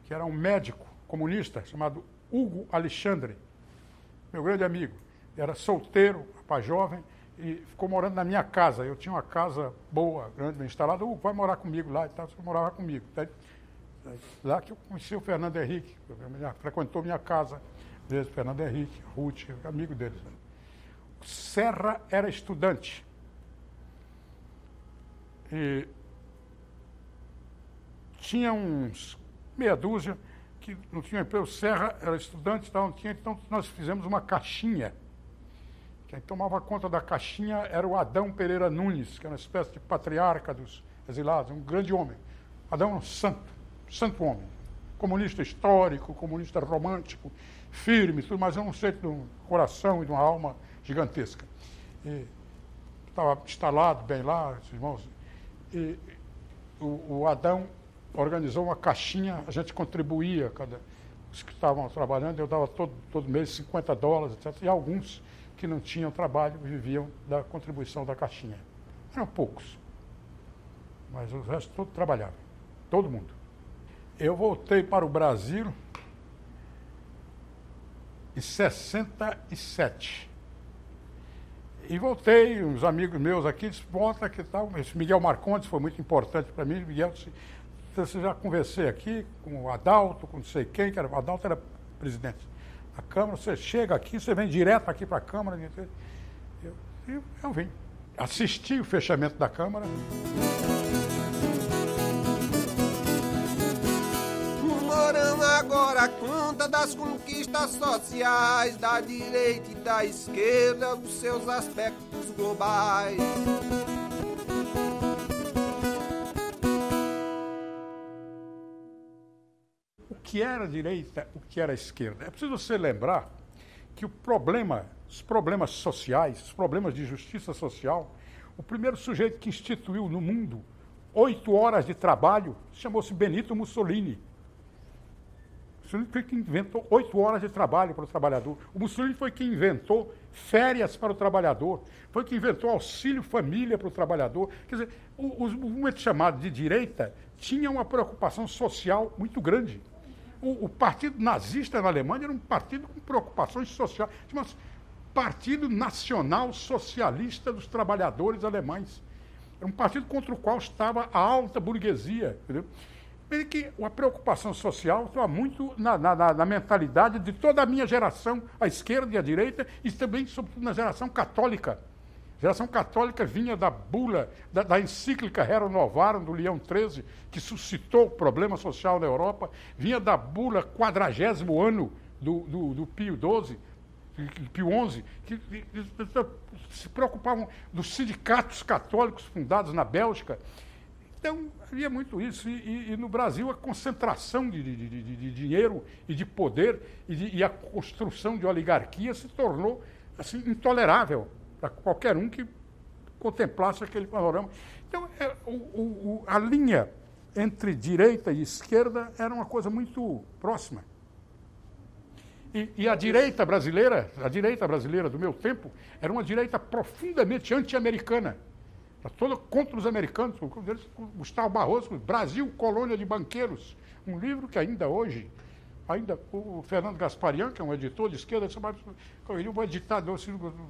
que era um médico comunista, chamado Hugo Alexandre, meu grande amigo. Era solteiro, rapaz jovem, e ficou morando na minha casa. Eu tinha uma casa boa, grande, bem instalada. Hugo, vai morar comigo lá e tal. Você morava comigo. Lá que eu conheci o Fernando Henrique, frequentou minha casa, desde o Fernando Henrique, Ruth, amigo deles. O Serra era estudante. E tinha uns meia dúzia que não tinham emprego. O Serra era estudante, não tinha, então nós fizemos uma caixinha. Quem tomava conta da caixinha era o Adão Pereira Nunes, que era uma espécie de patriarca dos exilados, um grande homem. Adão é um santo homem, comunista histórico, comunista romântico, firme, tudo, mas é um ser de um coração e de uma alma gigantesca. E estava instalado bem lá, os irmãos. E o Adão organizou uma caixinha, a gente contribuía, os que estavam trabalhando, eu dava todo mês $50, etc. E alguns que não tinham trabalho viviam da contribuição da caixinha. Eram poucos, mas o resto todo trabalhava, todo mundo. Eu voltei para o Brasil em 67. E voltei, uns amigos meus aqui disse, volta que tal. Esse Miguel Marcondes foi muito importante para mim. Miguel disse, você já conversei aqui com o Adalto, com não sei quem, o Adalto era presidente da Câmara, você chega aqui, você vem direto aqui para a Câmara. Eu vim. Assisti o fechamento da Câmara. O Mourão agora conta das conquistas sociais, da direita e da esquerda, os seus aspectos globais. O que era a direita, o que era a esquerda? É preciso você lembrar que os problemas sociais, os problemas de justiça social, o primeiro sujeito que instituiu no mundo 8 horas de trabalho chamou-se Benito Mussolini. Mussolini foi quem inventou 8 horas de trabalho para o trabalhador. O Mussolini foi quem inventou férias para o trabalhador, foi quem inventou auxílio família para o trabalhador. Quer dizer, os movimentos chamados de direita tinham uma preocupação social muito grande. O partido nazista na Alemanha era um partido com preocupações sociais. Chamava-se Partido Nacional Socialista dos Trabalhadores Alemães. Era um partido contra o qual estava a alta burguesia. Entendeu? E que a preocupação social estava muito na mentalidade de toda a minha geração, a esquerda e a direita, e também, sobretudo, na geração católica. A geração católica vinha da bula, da encíclica Rerum Novarum, do Leão XIII, que suscitou o problema social na Europa, vinha da bula 40º ano do Pio XII, que se preocupavam dos sindicatos católicos fundados na Bélgica. Então, havia muito isso. E no Brasil, a concentração de dinheiro e de poder e a construção de oligarquia se tornou assim, intolerável para qualquer um que contemplasse aquele panorama. Então, a linha entre direita e esquerda era uma coisa muito próxima. E a direita brasileira do meu tempo, era uma direita profundamente anti-americana. Toda contra os americanos, Gustavo Barroso, Brasil, Colônia de Banqueiros, um livro que ainda hoje, o Fernando Gasparian, que é um editor de esquerda, eu vou editar do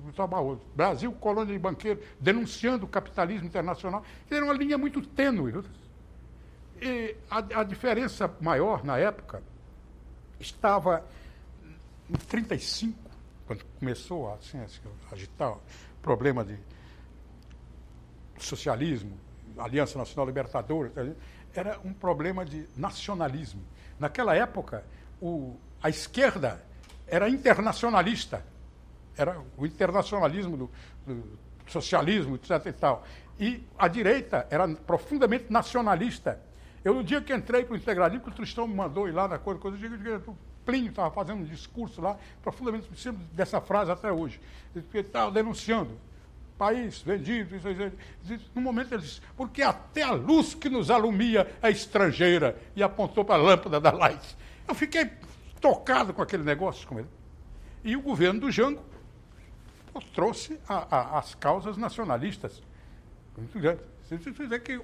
Gustavo Barroso, Brasil, Colônia de Banqueiros, denunciando o capitalismo internacional, que era uma linha muito tênue. E a diferença maior, na época, estava em 1935, quando começou assim, a agitar o problema de socialismo, Aliança Nacional Libertadora, era um problema de nacionalismo. Naquela época, a esquerda era internacionalista, era o internacionalismo do socialismo, etc. e tal. E a direita era profundamente nacionalista. Eu, no dia que entrei para o integralismo, que o Tristão me mandou ir lá na coisa, o Plínio estava fazendo um discurso lá, profundamente, sempre dessa frase até hoje. Ele estava denunciando. País vendido, no momento ele disse, porque até a luz que nos alumia é estrangeira, e apontou para a lâmpada da light. Eu fiquei tocado com aquele negócio com ele. E o governo do Jango trouxe as causas nacionalistas. Muito grande. Se dizer que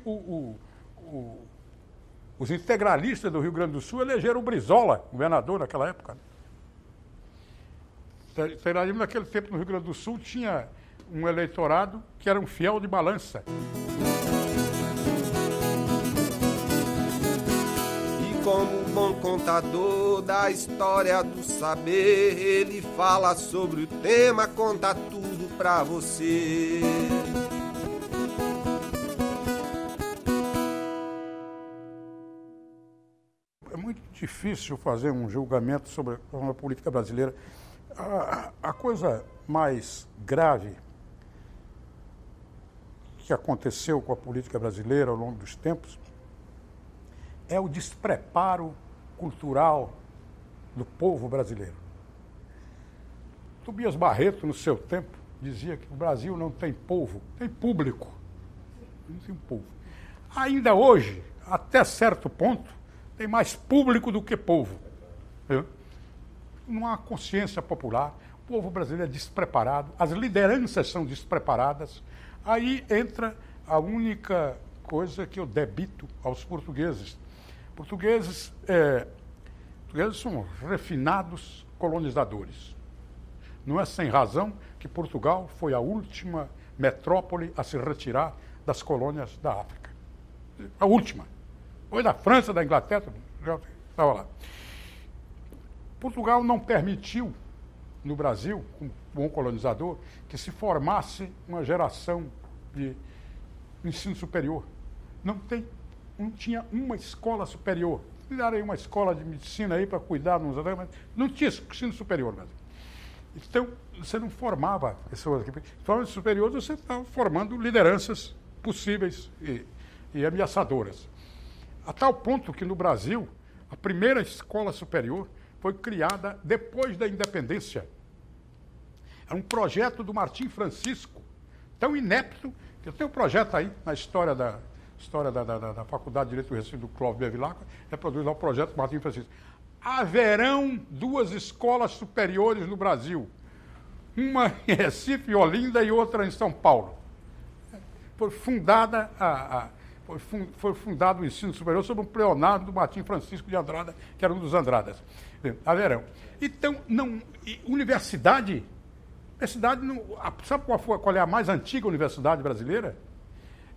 os integralistas do Rio Grande do Sul elegeram o Brizola, governador naquela época. O integralismo naquele tempo no Rio Grande do Sul tinha um eleitorado que era um fiel de balança. E como bom contador da história do saber, ele fala sobre o tema, conta tudo pra você. É muito difícil fazer um julgamento sobre a política brasileira. A coisa mais grave que aconteceu com a política brasileira ao longo dos tempos é o despreparo cultural do povo brasileiro. Tobias Barreto, no seu tempo, dizia que o Brasil não tem povo, tem público. Não tem povo. Ainda hoje, até certo ponto, tem mais público do que povo. Não há consciência popular, o povo brasileiro é despreparado, as lideranças são despreparadas. Aí entra a única coisa que eu debito aos portugueses. Portugueses são refinados colonizadores. Não é sem razão que Portugal foi a última metrópole a se retirar das colônias da África. A última. Foi da França, da Inglaterra, já estava lá. Portugal não permitiu, no Brasil, como bom colonizador, que se formasse uma geração de ensino superior. Não tinha uma escola superior. Fizeram aí uma escola de medicina aí para cuidar dos outros, mas não tinha ensino superior mesmo. Então, você não formava pessoas aqui. Forma superior, você estava formando lideranças possíveis e ameaçadoras. A tal ponto que no Brasil, a primeira escola superior foi criada depois da independência. Era um projeto do Martim Francisco, tão inepto, que eu tenho um projeto aí na história da Faculdade de Direito do Recife, do Clóvis Bevilacqua, reproduz lá o projeto do Martim Francisco. Haverão 2 escolas superiores no Brasil, uma em Recife e Olinda e outra em São Paulo. Foi fundado o ensino superior sob um pleonasmo do Martim Francisco de Andrada, que era um dos Andradas. Haverão. Então, universidade não, sabe qual é a mais antiga universidade brasileira?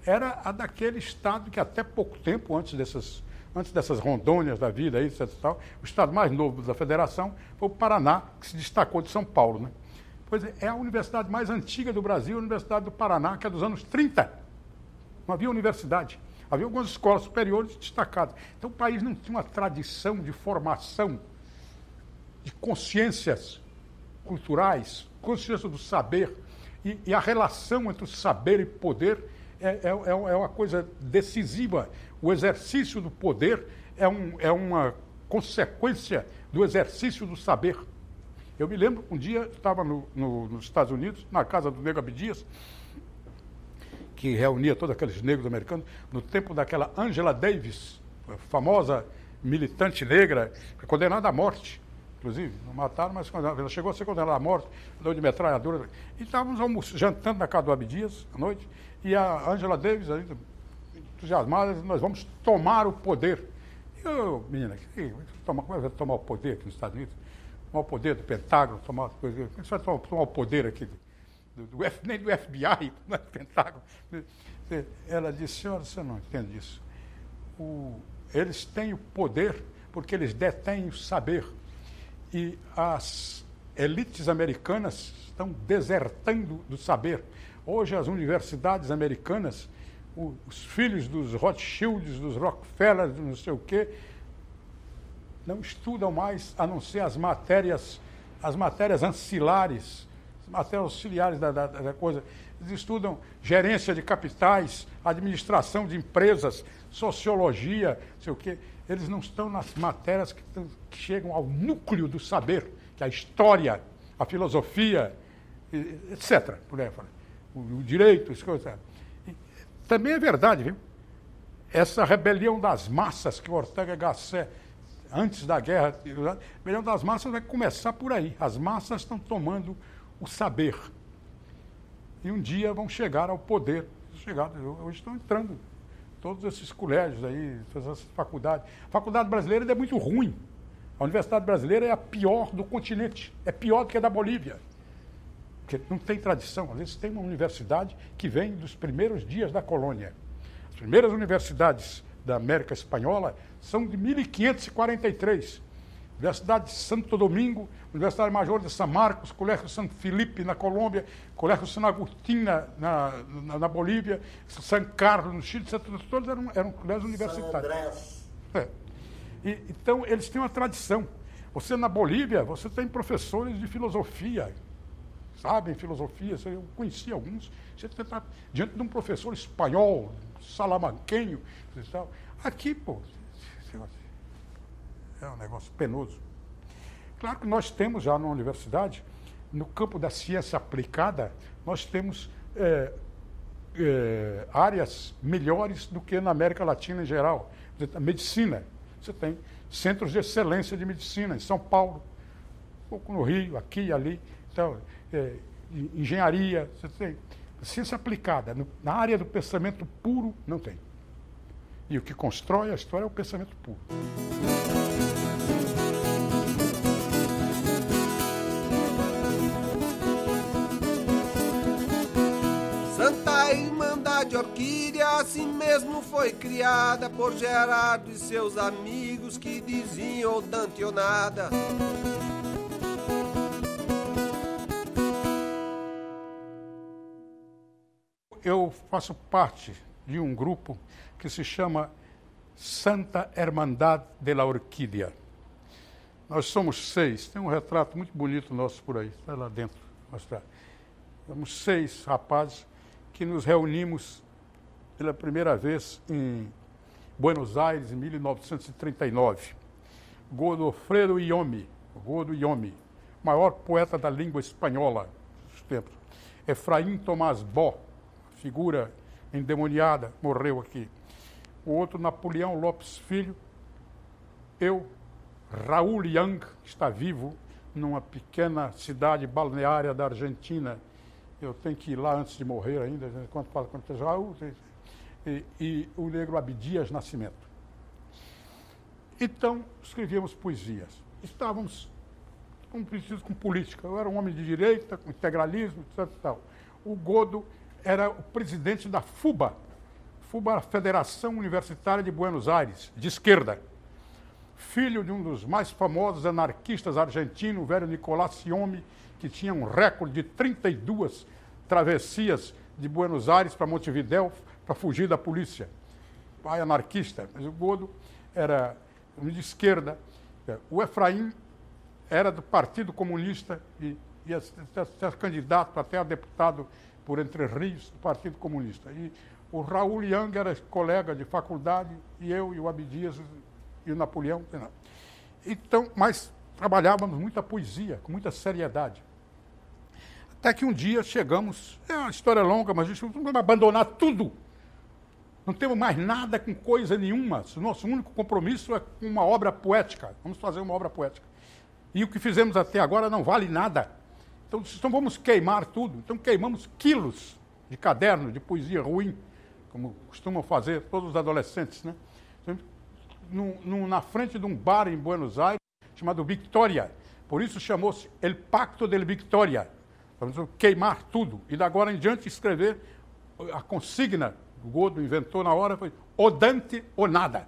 Era a daquele estado que até pouco tempo, antes dessas rondônias da vida, etc, tal, o estado mais novo da federação foi o Paraná, que se destacou de São Paulo. Né? Pois é a universidade mais antiga do Brasil, a Universidade do Paraná, que é dos anos 30. Não havia universidade. Havia algumas escolas superiores destacadas. Então o país não tinha uma tradição de formação de consciências culturais, consciência do saber, e a relação entre o saber e poder é uma coisa decisiva. O exercício do poder é uma consequência do exercício do saber. Eu me lembro, um dia, estava nos Estados Unidos, na casa do Nego Abdias, que reunia todos aqueles negros americanos, no tempo daquela Angela Davis, famosa militante negra, condenada à morte. Inclusive, não mataram, mas ela chegou a ser condenada à morte, deu de metralhadora. E estávamos jantando na casa do Abdias, à noite, e a Angela Davis, ainda entusiasmada, nós vamos tomar o poder. E eu, menina, como é que vai tomar o poder aqui nos Estados Unidos? Tomar o poder do Pentágono, como é que você vai tomar o poder aqui nem do FBI, não é do Pentágono. Ela disse, senhora, você não entende isso. Eles têm o poder porque eles detêm o saber. E as elites americanas estão desertando do saber. Hoje, as universidades americanas, os filhos dos Rothschilds, dos Rockefellers, não sei o quê, não estudam mais a não ser as matérias ancilares, até auxiliares da coisa. Eles estudam gerência de capitais, administração de empresas, sociologia, não sei o quê. Eles não estão nas matérias que chegam ao núcleo do saber, que é a história, a filosofia, etc. Por aí, o direito, as coisas. E também é verdade, viu? Essa rebelião das massas que o Ortega Gasset, antes da guerra, a rebelião das massas vai começar por aí. As massas estão tomando o saber. E um dia vão chegar ao poder. Hoje estão entrando todos esses colégios aí, todas essas faculdades. A faculdade brasileira é muito ruim. A Universidade Brasileira é a pior do continente. É pior do que a da Bolívia. Porque não tem tradição. Às vezes tem uma universidade que vem dos primeiros dias da colônia. As primeiras universidades da América Espanhola são de 1543. Universidade de Santo Domingo, Universidade Major de São Marcos, Colégio San Felipe na Colômbia, Colégio San Agustín na Bolívia, San Carlos no Chile, todos eram colégios universitários. Então, eles têm uma tradição. Você, na Bolívia, você tem professores de filosofia, sabem filosofia, eu conheci alguns, você está diante de um professor espanhol, salamanquenho, e tal. Aqui, pô, é um negócio penoso. Claro que nós temos já na universidade, no campo da ciência aplicada, nós temos áreas melhores do que na América Latina em geral. A medicina, você tem centros de excelência de medicina em São Paulo, um pouco no Rio, aqui e ali. Então, engenharia, você tem ciência aplicada. Na área do pensamento puro, não tem. E o que constrói a história é o pensamento puro. Santa Irmandade Orquídea assim mesmo foi criada por Gerardo e seus amigos que diziam ou Dante ou nada. Eu faço parte de um grupo que se chama Santa Hermandad de la Orquídea. Nós somos 6, tem um retrato muito bonito nosso por aí, está lá dentro, mostrar. Somos 6 rapazes que nos reunimos pela primeira vez em Buenos Aires, em 1939. Godofredo Iomi, maior poeta da língua espanhola dos tempos. Efraim Tomás Bó, figura endemoniada, morreu aqui. O outro, Napoleão Lopes Filho. Eu, Raul Young, que está vivo numa pequena cidade balneária da Argentina. Eu tenho que ir lá antes de morrer ainda, quando fala com o Raul. E o negro Abdias Nascimento. Então, escrevíamos poesias. Estávamos comprometidos com política. Eu era um homem de direita, com integralismo, etc. Tal. O Godo era o presidente da FUBA. FUBA era a Federação Universitária de Buenos Aires, de esquerda. Filho de um dos mais famosos anarquistas argentinos, o velho Nicolás Siomi, que tinha um recorde de 32 travessias de Buenos Aires para Montevidéu para fugir da polícia. Pai anarquista, mas o Godo era de esquerda. O Efraim era do Partido Comunista e ia ser candidato até a deputado por Entre Rios, do Partido Comunista. E o Raul Young era colega de faculdade, e eu, e o Abdias, e o Napoleão. Então, mas trabalhávamos muita poesia, com muita seriedade. Até que um dia chegamos, é uma história longa, mas a gente não vai abandonar tudo. Não temos mais nada com coisa nenhuma. O nosso único compromisso é com uma obra poética. Vamos fazer uma obra poética. E o que fizemos até agora não vale nada. Então vamos queimar tudo. Então queimamos quilos de caderno, de poesia ruim, como costumam fazer todos os adolescentes, né? Na frente de um bar em Buenos Aires, chamado Victoria. Por isso chamou-se El Pacto del Victoria. Vamos queimar tudo. E da agora em diante escrever a consigna, o Godo inventou na hora, foi o Dante ou nada.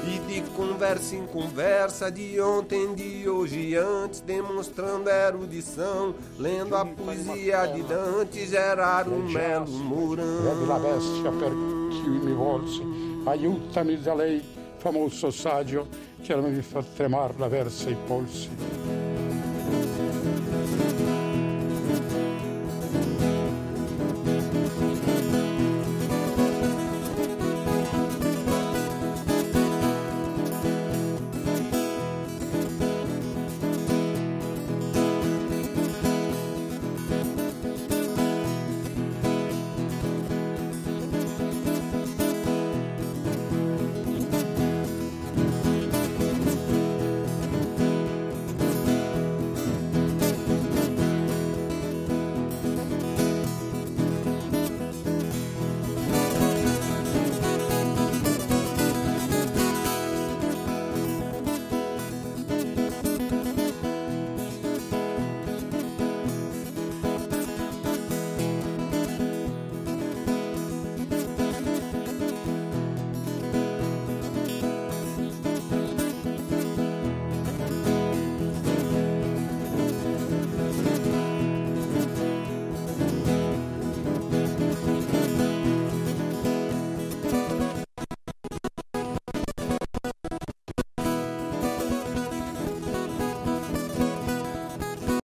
E de conversa em conversa, de ontem, de hoje e antes, demonstrando erudição, lendo a poesia de Dante, Gerardo Melo Mourão. Aiutami da lei, famoso saggio, che mi fa tremare la versa i polsi.